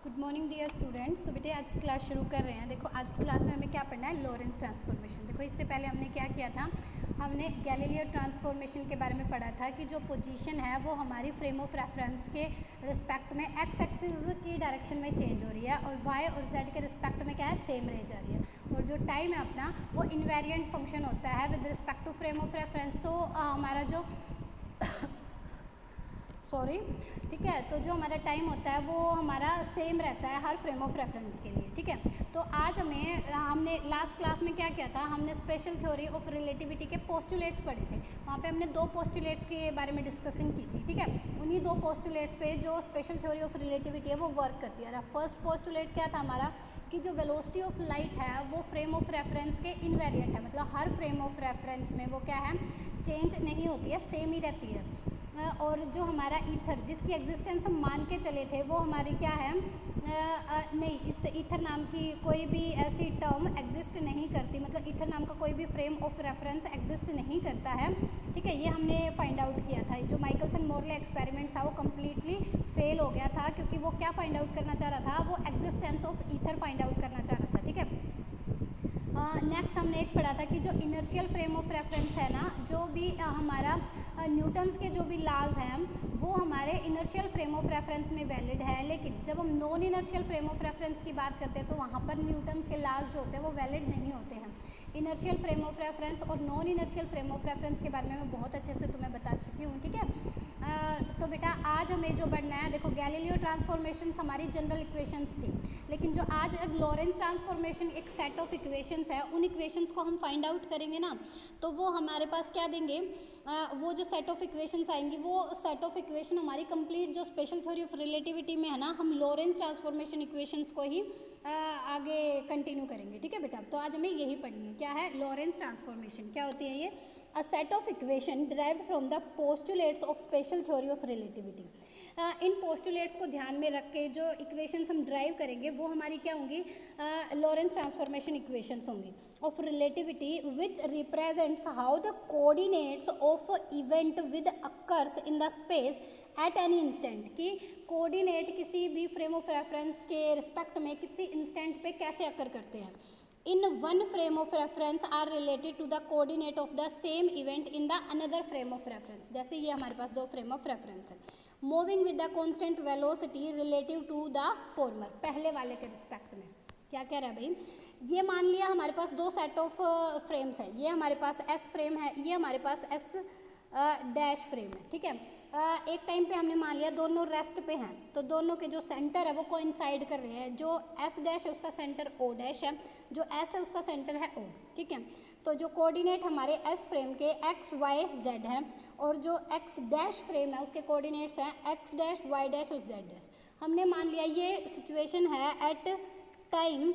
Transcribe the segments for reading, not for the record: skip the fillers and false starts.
Good morning dear students. तो बेटे आज की क्लास शुरू कर रहे हैं। देखो आज की क्लास में हमें क्या पढ़ना है, लॉरेंस ट्रांसफॉर्मेशन। देखो इससे पहले हमने क्या किया था, हमने गैलीलियो ट्रांसफॉर्मेशन के बारे में पढ़ा था कि जो पोजीशन है वो हमारी फ्रेम ऑफ रेफरेंस के रिस्पेक्ट में एक्स एक्सिस की डायरेक्शन में चेंज हो रही है और वाई और जेड के रिस्पेक्ट में क्या है, सेम रह जा रही है। और जो टाइम है अपना वो इनवेरिएंट फंक्शन होता है with respect to frame of reference. तो हमारा जो ठीक है, तो जो हमारा टाइम होता है वो हमारा सेम रहता है हर फ्रेम ऑफ रेफरेंस के लिए। ठीक है, तो आज हमने लास्ट क्लास में क्या किया था, हमने स्पेशल थ्योरी ऑफ रिलेटिविटी के पोस्टुलेट्स पढ़े थे। वहाँ पे हमने दो पोस्टुलेट्स के बारे में डिस्कशन की थी। ठीक है, उन्हीं दो पोस्टुलेट्स पे जो स्पेशल थ्योरी ऑफ रिलेटिविटी है वो वर्क करती है। फर्स्ट पोस्टुलेट क्या था हमारा, कि जो वेलोसिटी ऑफ लाइट है वो फ्रेम ऑफ रेफरेंस के इनवेरिएंट है, मतलब हर फ्रेम ऑफ रेफरेंस में वो क्या है, चेंज नहीं होती है, सेम ही रहती है। और जो हमारा ईथर जिसकी एग्जिस्टेंस हम मान के चले थे वो हमारी क्या है, नहीं, इस ईथर नाम की कोई भी ऐसी टर्म एग्जिस्ट नहीं करती, मतलब ईथर नाम का कोई भी फ्रेम ऑफ रेफरेंस एग्जिस्ट नहीं करता है। ठीक है, ये हमने फाइंड आउट किया था। जो माइकलसन मोरले एक्सपेरिमेंट था वो कम्प्लीटली फेल हो गया था, क्योंकि वो क्या फाइंड आउट करना चाह रहा था, वो existence of ether find out करना चाह रहा था। ठीक है, नेक्स्ट हमने एक पढ़ा था कि जो इनर्शियल फ्रेम ऑफ रेफरेंस है ना, जो भी हमारा न्यूटन्स के जो भी लॉज हैं वो हमारे इनर्शियल फ्रेम ऑफ रेफरेंस में वैलिड है, लेकिन जब हम non inertial frame of reference की बात करते हैं तो वहाँ पर न्यूटन्स के लॉज जो होते हैं वो वैलिड नहीं होते हैं। इनर्शियल फ्रेम ऑफ रेफरेंस और non inertial frame of reference के बारे में मैं बहुत अच्छे से तुम्हें बता चुकी हूँ। ठीक है, तो बेटा आज हमें जो पढ़ना है, देखो गैलीलियो ट्रांसफॉर्मेशंस हमारी जनरल इक्वेशंस थी, लेकिन जो आज लॉरेंस ट्रांसफॉर्मेशन एक सेट ऑफ इक्वेशंस है, उन इक्वेशंस को हम फाइंड आउट करेंगे ना, तो वो हमारे पास क्या देंगे, वो जो सेट ऑफ इक्वेशंस आएंगी वो सेट ऑफ इक्वेशन हमारी कंप्लीट जो स्पेशल थ्योरी ऑफ रिलेटिविटी में है ना, हम लॉरेंस ट्रांसफॉर्मेशन इक्वेशंस को ही आगे कंटिन्यू करेंगे। ठीक है बेटा, तो आज हमें यही पढ़नी है, क्या है लॉरेंस ट्रांसफॉर्मेशन, क्या होती है ये, a set of equation derived from the postulates of special theory of relativity। In postulates को ध्यान में रख के जो equations हम ड्राइव करेंगे वो हमारी क्या होंगी, लॉरेंस ट्रांसफॉर्मेशन equations होंगी of relativity, which represents how the coordinates of event with occurs in the space at any instant। कि कोऑर्डिनेट किसी भी फ्रेम ऑफ रेफरेंस के रिस्पेक्ट में किसी इंस्टेंट पे कैसे अकर करते हैं। In one frame of reference are related to the coordinate of the same event in the another frame of reference। जैसे ये हमारे पास दो फ्रेम ऑफ रेफरेंस है, moving with the constant velocity relative to the former, पहले वाले के respect में। क्या कह रहा है भाई, ये मान लिया हमारे पास दो सेट ऑफ फ्रेम्स है, ये हमारे पास एस फ्रेम है, ये हमारे पास एस डैश फ्रेम है। ठीक है, एक टाइम पे हमने मान लिया दोनों रेस्ट पे हैं, तो दोनों के जो सेंटर है वो कोइंसाइड कर रहे हैं। जो एस डैश है उसका सेंटर ओ डैश है, जो एस है उसका सेंटर है ओ। ठीक है, तो जो कोऑर्डिनेट हमारे एस फ्रेम के एक्स वाई जेड हैं, और जो एक्स डैश फ्रेम है उसके कोऑर्डिनेट्स हैं एक्स डैश वाई डैश और जेड डैश। हमने मान लिया ये सिचुएशन है at time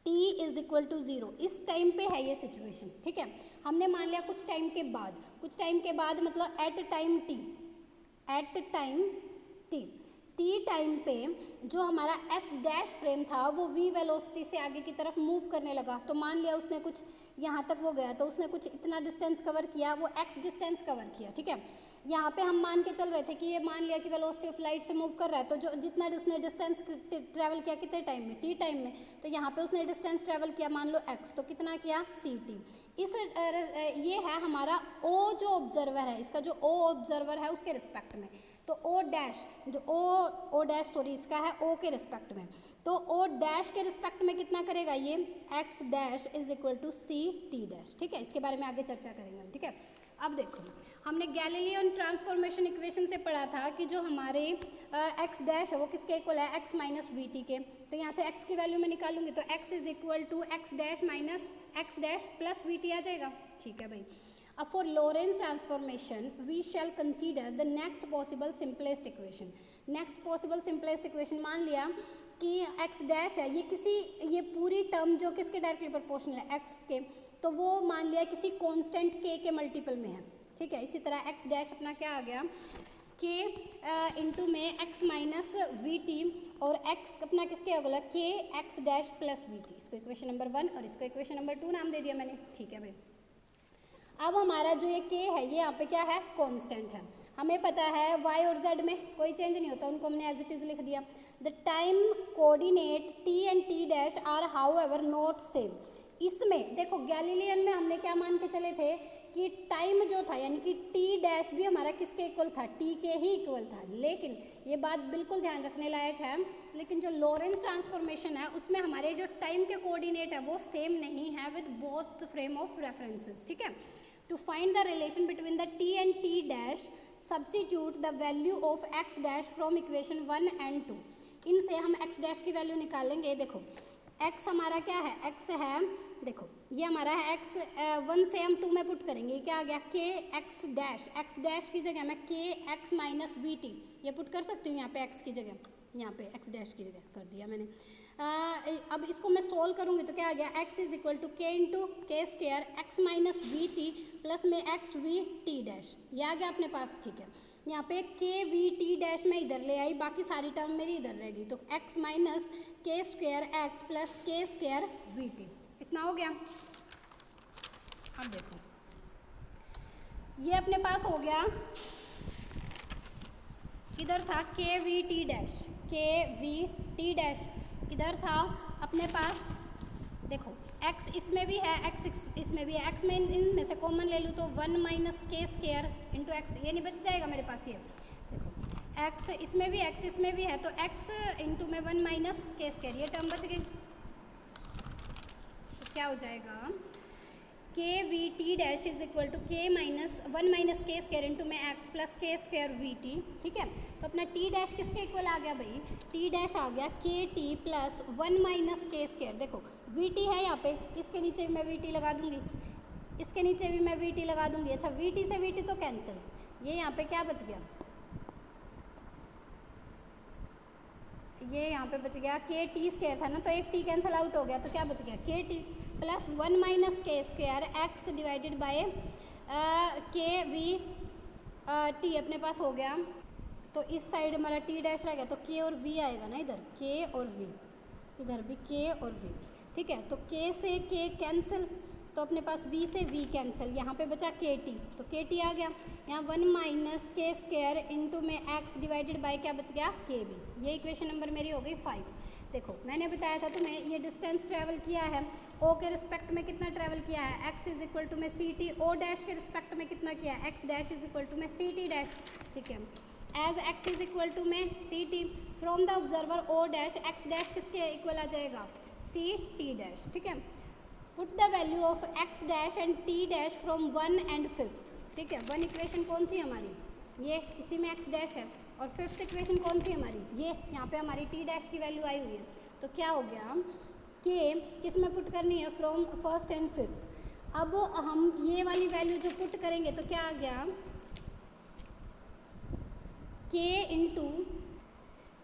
t is equal to 0, इस टाइम पे है ये सिचुएशन। ठीक है, हमने मान लिया कुछ टाइम के बाद मतलब एट टाइम t टाइम पे जो हमारा s डैश फ्रेम था वो v वेलोसिटी से आगे की तरफ मूव करने लगा। तो मान लिया उसने कुछ यहाँ तक वो गया, तो उसने कुछ इतना डिस्टेंस कवर किया, वो x डिस्टेंस कवर किया। ठीक है, यहाँ पे हम मान के चल रहे थे कि ये मान लिया कि वेलोसिटी ऑफ लाइट से मूव कर रहा है, तो जो जितना उसने डिस्टेंस ट्रैवल किया कितने टाइम में, t टाइम में, तो यहाँ पे उसने डिस्टेंस ट्रैवल किया मान लो x, तो कितना किया ct। इस ये है हमारा o जो ऑब्जर्वर है, इसका जो o ऑब्जर्वर है उसके रिस्पेक्ट में, तो o डैश जो o डैश सॉरी इसका है o के रिस्पेक्ट में, तो o डैश के रिस्पेक्ट में कितना करेगा ये x dash is equal to c t dash. ठीक है, इसके बारे में आगे चर्चा करेंगे हम। ठीक है, अब देखो हमने गैलीलियन ट्रांसफॉर्मेशन इक्वेशन से पढ़ा था कि जो हमारे x डैश है वो किसके इक्वल है, x माइनस वी टी के। तो यहाँ से x की वैल्यू मैं निकालूंगी तो x is equal to x dash minus x dash plus v t आ जाएगा। ठीक है भाई, अब for Lorentz transformation we shall consider the next possible simplest equation. Next possible simplest equation मान लिया कि x डैश है, ये पूरी टर्म जो किसके डायरेक्टली प्रोपोर्शनल है x के, तो वो मान लिया किसी कांस्टेंट k के मल्टीपल में है। ठीक है, इसी तरह x डैश अपना क्या आ गया, k इंटू में x माइनस वी टी, और x अपना किसके अगला k x dash plus v T. इसको इक्वेशन नंबर 1 और इसको इक्वेशन नंबर 2 नाम दे दिया मैंने। ठीक है भाई, अब हमारा जो ये k है ये यहाँ पे क्या है, कांस्टेंट है। हमें पता है y और z में कोई चेंज नहीं होता, उनको हमने एज इट इज़ लिख दिया। The time coordinate t and t dash are however not same. इसमें देखो गैलीलियन में हमने क्या मान के चले थे कि टाइम जो था यानी कि t डैश भी हमारा किसके इक्वल था, t के ही इक्वल था। लेकिन ये बात बिल्कुल ध्यान रखने लायक है, लेकिन जो लॉरेंस ट्रांसफॉर्मेशन है उसमें हमारे जो टाइम के कोऑर्डिनेट है वो सेम नहीं है with both frame of references, ठीक है। To find the relation between the t and t dash substitute the value of x dash from equation 1 and 2। इनसे हम x डैश की वैल्यू निकालेंगे। देखो x हमारा क्या है, x है, देखो ये हमारा है x, 1 से हम 2 में पुट करेंगे, ये क्या आ गया k x डैश की जगह मैं k x minus we T ये पुट कर सकती हूँ यहाँ पे x की जगह, यहाँ पे x डैश की जगह कर दिया मैंने। अब इसको मैं सोल्व करूँगी तो क्या आ गया, x इज इक्वल टू के इंटू के square x minus we T plus में एक्स वी टी डैश, ये आ गया अपने पास, ठीक है। यहाँ पे के वी टी डैश में इधर ले आई, बाकी सारी टर्म मेरी इधर रहेगी, तो x minus K square x plus K square V T, इतना हो गया। अब देखो ये अपने पास हो गया, इधर था के वी टी डैश, के वी टी डैश इधर था अपने पास। देखो x इसमें भी है, x इसमें भी है, x में इनमें से कॉमन ले लूँ तो 1 minus K square into x, ये नहीं बच जाएगा मेरे पास, ये देखो x इसमें भी x इसमें भी है, तो x इंटू में 1 माइनस के स्क्वायर, ये टर्म बच गई। तो क्या हो जाएगा, K V T dash is equal to K minus 1 minus K square into में X plus K square V T, ठीक है। तो अपना टी डैश किसके इक्वल आ गया भाई, टी डैश आ गया K T plus 1 minus K square. देखो वी टी है यहाँ पे, इसके नीचे भी मैं वी टी लगा दूंगी, इसके नीचे भी मैं वी टी लगा दूंगी। अच्छा वी टी से वी टी तो कैंसिल, ये यहाँ पे क्या बच गया, ये यहाँ पे बच गया के टी स्क्वायर था ना, तो एक टी कैंसिल आउट हो गया, तो क्या बच गया K T plus 1 minus K square x divided by के वी टी अपने पास हो गया। तो इस साइड हमारा टी डैश रह गया, तो के और वी आएगा ना इधर, के और वी, इधर भी के और वी, ठीक है। तो के से के कैंसिल, तो अपने पास v से v कैंसिल, यहाँ पे बचा के टी, तो के टी आ गया। यहाँ 1 माइनस के स्क्वायर इंटू में x डिवाइडेड बाय क्या बच गया, के वी। ये इक्वेशन नंबर मेरी हो गई 5। देखो मैंने बताया था तुम्हें ये डिस्टेंस ट्रैवल किया है, o के रिस्पेक्ट में कितना ट्रैवल किया है, x इज इक्वल टू में सी टी, ओ डैश के रिस्पेक्ट में कितना किया है, x dash is equal to में सी टी डैश, ठीक है। As x is equal to में सी t, from the observer o dash x dash किसके इक्वल आ जाएगा, सी टी डैश, ठीक है। Put the value of x dash and t dash from 1 and 5th, ठीक है। 1 इक्वेशन कौन सी हमारी, ये इसी में x डैश है, और 5th इक्वेशन कौन सी हमारी, ये यहाँ पे हमारी t डैश की वैल्यू आई हुई है। तो क्या हो गया, k किस में पुट करनी है, फ्रॉम 1st एंड 5th। अब हम ये वाली वैल्यू जो पुट करेंगे तो क्या आ गया, k इंटू,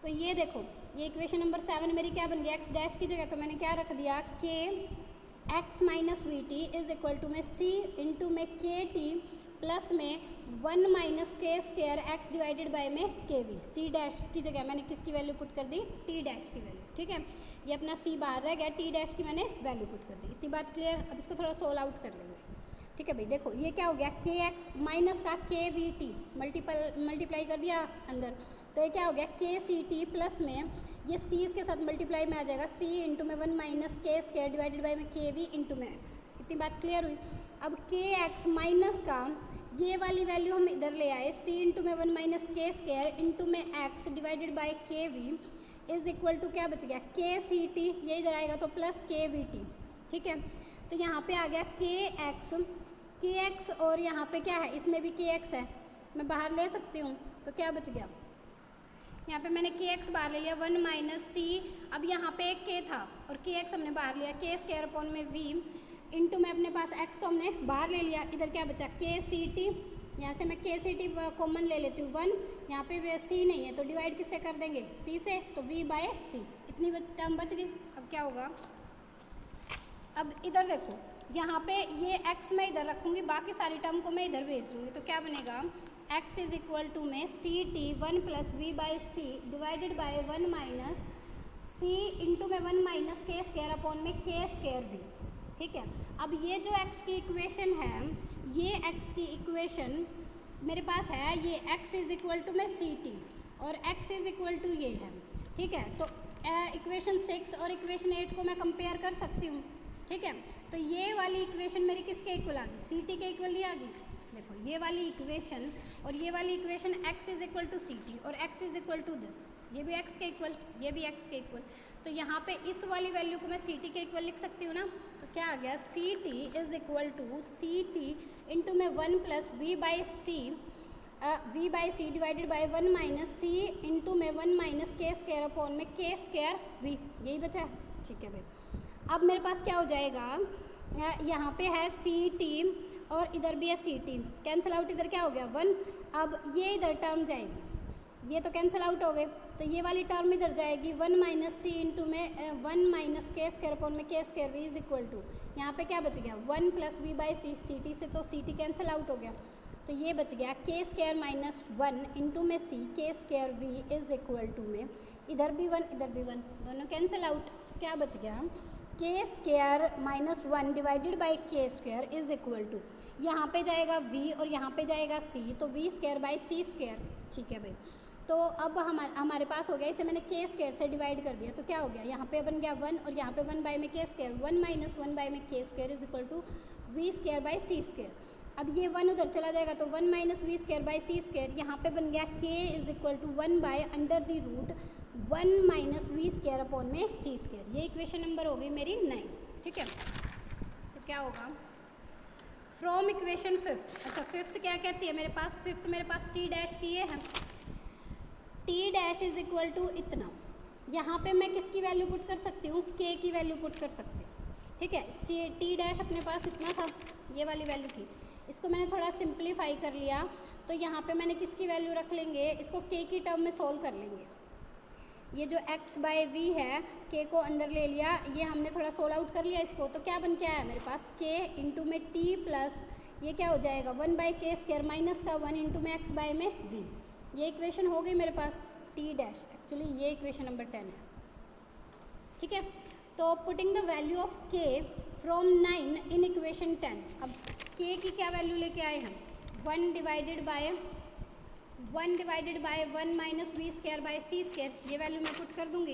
तो ये देखो ये इक्वेशन नंबर 7 मेरी क्या बन गया, x डैश की जगह तो मैंने क्या रख दिया, k x minus we T is equal to में c इंटू में के टी प्लस में 1 minus K square x divided by में के वी। सी डैश की जगह मैंने किसकी वैल्यू पुट कर दी, टी डैश की वैल्यू, ठीक है। ये अपना सी बाहर रह गया, टी डैश की मैंने वैल्यू पुट कर दी। इतनी बात क्लियर। अब इसको थोड़ा सोल्व आउट कर लेंगे, ठीक है भाई। देखो ये क्या हो गया, के एक्स माइनस का के वी टी मल्टीप्लाई कर दिया अंदर, तो ये क्या हो गया, के सी टी प्लस में ये सी इसके साथ मल्टीप्लाई में आ जाएगा, सी इंटू में 1 minus K square divided by में के वी इंटू में एक्स। इतनी बात क्लियर हुई। अब के एक्स माइनस का ये वाली वैल्यू हम इधर ले आए, सी इंटू में 1 माइनस के स्क्वायर इंटू में एक्स डिवाइडेड बाई के वी इज इक्वल टू क्या बच गया, के सी टी, ये इधर आएगा तो प्लस के वी टी, ठीक है। तो यहाँ पे आ गया के एक्स और यहाँ पे क्या है, इसमें भी के एक्स है, मैं बाहर ले सकती हूँ, तो क्या बच गया, यहाँ पे मैंने के एक्स बाहर ले लिया 1 माइनस सी, अब यहाँ पे एक के था और के एक्स हमने बाहर लिया, के स्क्वायर अपॉन में वी इंटू में अपने पास एक्स तो हमने बाहर ले लिया, इधर क्या बचा के सी टी, यहाँ से मैं के सी टी कॉमन ले लेती हूँ 1, यहाँ पे सी नहीं है तो डिवाइड किससे कर देंगे, सी से, तो वी बाय सी, इतनी टर्म बच गई। अब क्या होगा, अब इधर देखो यहाँ पे ये x मैं इधर रखूँगी, बाकी सारी टर्म को मैं इधर भेज दूँगी, तो क्या बनेगा, x इज इक्वल टू में सी T 1 plus V by C divided by 1 minus C into में 1 माइनस के स्क्वायर अपॉन में के स्क्वायर वी, ठीक है। अब ये जो x की इक्वेशन है, ये x की इक्वेशन मेरे पास है ये x इज इक्वल टू में सी टी और x इज इक्वल टू ये है, ठीक है। तो इक्वेशन 6 और इक्वेशन 8 को मैं कंपेयर कर सकती हूँ, ठीक है। तो ये वाली इक्वेशन मेरी किसके इक्वल आ गई, सी टी के इक्वल ही आ गई। देखो ये वाली इक्वेशन और ये वाली equation x is equal to C T और x is equal to this, ये भी x के इक्वल, ये भी x के इक्वल। तो यहाँ पे इस वाली वैल्यू को मैं सी टी के इक्वल लिख सकती हूँ ना। तो क्या आ गया, C T is equal to C T into में 1 plus V by C divided by 1 minus C into में 1 माइनस के स्क्वायर अपॉन में के स्क्वायर वी, यही बचा है, ठीक है भाई। अब मेरे पास क्या हो जाएगा, यहाँ पे है सी टी और इधर भी है सी टी, कैंसिल आउट, इधर क्या हो गया 1। अब ये इधर टर्म जाएगी, ये तो कैंसिल आउट हो गए, तो ये वाली टर्म इधर जाएगी 1 माइनस सी इंटू में 1 माइनस के स्क्वायर अपॉन में K square V is equal to, यहाँ पे क्या बच गया 1 plus V by C, C T से तो सी टी कैंसिल आउट हो गया, तो ये बच गया के स्क्वायर माइनस 1 इंटू में C K square V is equal to में इधर भी 1 इधर भी 1, दोनों कैंसिल आउट, क्या बच गया के स्क्वायर माइनस 1 डिवाइडेड बाई के स्क्वायर इज इक्वल टू, यहाँ पे जाएगा v और यहाँ पे जाएगा c, तो v square by C square, ठीक है भाई। तो अब हमारे पास हो गया, इसे मैंने के स्क्वायर से डिवाइड कर दिया, तो क्या हो गया, यहाँ पे बन गया 1 और यहाँ पे 1 बाई में के स्क्वायर, 1 माइनस 1 बाई में K square is equal to V square by C square. अब ये 1 उधर चला जाएगा तो 1 minus we square by C square, यहाँ पे बन गया k is equal to 1 by under the root 1 minus we square upon में सी स्क्वायर। ये इक्वेशन नंबर हो गई मेरी 9, ठीक है। तो क्या होगा, फ्रॉम इक्वेशन 5, अच्छा 5th क्या कहती है मेरे पास, 5th मेरे पास टी डैश की है, T dash is equal to इतना, यहाँ पे मैं किसकी वैल्यू पुट कर सकती हूँ, k की वैल्यू पुट कर सकती हूँ, ठीक है। टी डैश अपने पास इतना था, ये वाली वैल्यू थी, इसको मैंने थोड़ा सिंप्लीफाई कर लिया, तो यहाँ पे मैंने किसकी वैल्यू रख लेंगे, इसको k की टर्म में सोल्व कर लेंगे। ये जो x बाय v है, k को अंदर ले लिया, ये हमने थोड़ा सोल्व आउट कर लिया इसको, तो क्या बन के आया मेरे पास k इंटू में t प्लस ये क्या हो जाएगा 1 बाई के स्क्वायर माइनस का 1 इंटू में x बाय में v, ये इक्वेशन हो गई मेरे पास t डैश, एक्चुअली ये इक्वेशन नंबर 10 है, ठीक है। तो putting the value of k from 9 in equation 10, अब k की क्या वैल्यू लेके आए हम, 1 divided by 1 minus we square by C square, ये वैल्यू मैं पुट कर दूंगी,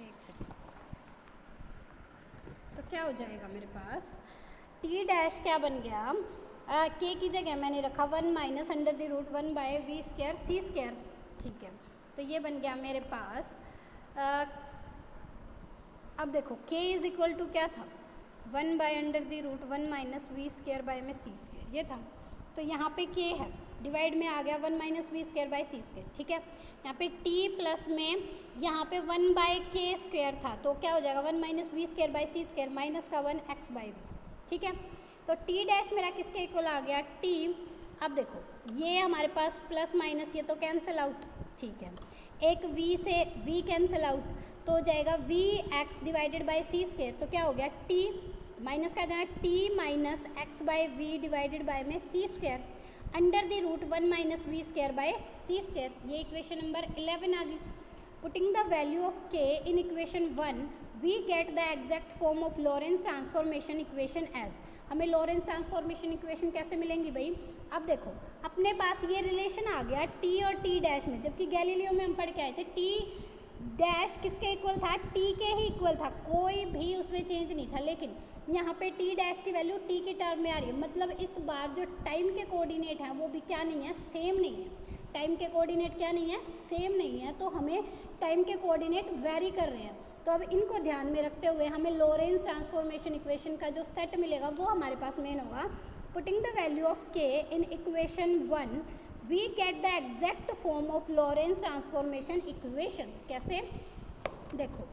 एक सेकेंड। तो क्या हो जाएगा मेरे पास, टी डैश क्या बन गया, के की जगह मैंने रखा 1 minus under the root 1 by V square C square, ठीक है। तो ये बन गया मेरे पास, अब देखो k इज इक्वल टू क्या था 1 by under the root 1 minus we square by में सी स्क्वायर, ये था। तो यहाँ पे k है, डिवाइड में आ गया 1 minus we square by C square, ठीक है। यहाँ पे t प्लस में यहाँ पे 1 बाय के स्क्वायर था, तो क्या हो जाएगा 1 minus we square by C square minus का 1 x बाय वी, ठीक है। तो t डैश मेरा किसके इक्वल आ गया t, अब देखो ये हमारे पास प्लस माइनस ये तो कैंसिल आउट, ठीक है। एक v से v कैंसिल आउट, तो हो जाएगा v x divided by C square, तो क्या हो गया t माइनस का जाएगा t minus x by v divided by में सी square under the root 1 minus we square by C square, ये इक्वेशन नंबर 11 आ गई। Putting the value of k in equation 1 we get the exact form of Lorentz transformation equation as, हमें Lorentz transformation equation कैसे मिलेंगी भाई, अब देखो अपने पास ये रिलेशन आ गया t और t डैश में, जबकि गैलीलियो में हम पढ़ के आए थे t डैश किसके इक्वल था, t के ही इक्वल था, कोई भी उसमें चेंज नहीं था। लेकिन यहाँ पे t डैश की वैल्यू t की टर्म में आ रही है, मतलब इस बार जो टाइम के कोऑर्डिनेट हैं वो भी क्या नहीं है, सेम नहीं है। टाइम के कोऑर्डिनेट क्या नहीं है, सेम नहीं है, तो हमें टाइम के कोऑर्डिनेट वेरी कर रहे हैं। तो अब इनको ध्यान में रखते हुए हमें लॉरेंस ट्रांसफॉर्मेशन इक्वेशन का जो सेट मिलेगा वो हमारे पास मेन होगा। Putting the value of k in equation 1 we get the exact form of Lorentz transformation equations. कैसे, देखो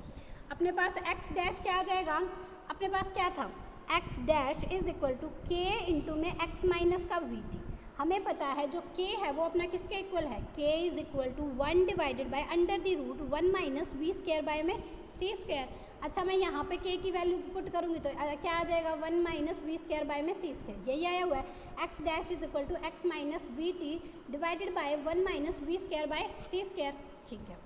अपने पास x डैश क्या आ जाएगा, अपने पास क्या था x dash is equal to k into में x माइनस का वी टी। हमें पता है जो k है वो अपना किसके इक्वल है, k is equal to 1 divided by under the root 1 minus we square by में सी स्क्वायर। अच्छा मैं यहाँ पे k की वैल्यू पुट करूँगी तो क्या आ जाएगा 1 माइनस वी स्क्वायर बाय में सी स्क्वायर, यही आया हुआ है। x dash is equal to x minus we t divided by 1 minus we square by C square, ठीक है।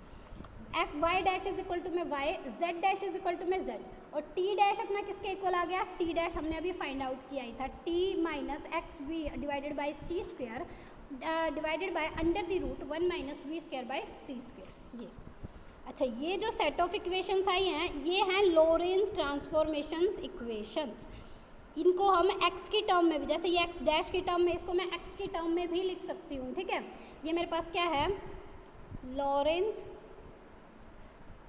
X y dash is equal to में y, z dash is equal to में z, और t dash अपना किसके equal आ गया, T dash हमने अभी फाइंड आउट किया ही था, t minus x b divided by C square divided by under the root 1 minus we square by C square. ये अच्छा, ये जो सेट ऑफ इक्वेशंस आई हैं ये हैं लॉरेंस ट्रांसफॉर्मेशंस इक्वेशंस। इनको हम x की टर्म में भी, जैसे ये x डैश की टर्म में, इसको मैं x की टर्म में भी लिख सकती हूँ, ठीक है। ये मेरे पास क्या है, Lawrence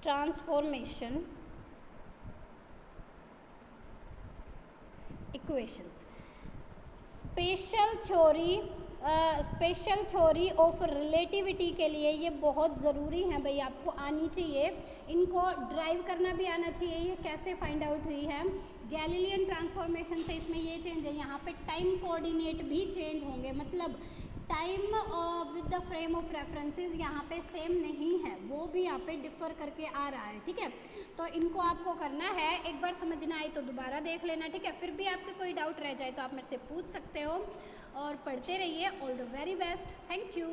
transformation equations. Special theory of relativity के लिए ये बहुत ज़रूरी है भाई, आपको आनी चाहिए, इनको ड्राइव करना भी आना चाहिए। ये कैसे फाइंड आउट हुई है, गैलीलियन ट्रांसफॉर्मेशन से इसमें ये चेंज है, यहाँ पे टाइम कोऑर्डिनेट भी चेंज होंगे, मतलब time with the frame of references यहाँ पे सेम नहीं है, वो भी यहाँ पे डिफर करके आ रहा है, ठीक है। तो इनको आपको करना है, एक बार समझना आए तो दोबारा देख लेना, ठीक है। फिर भी आपके कोई डाउट रह जाए तो आप मेरे से पूछ सकते हो, और पढ़ते रहिए। All the very best, thank you.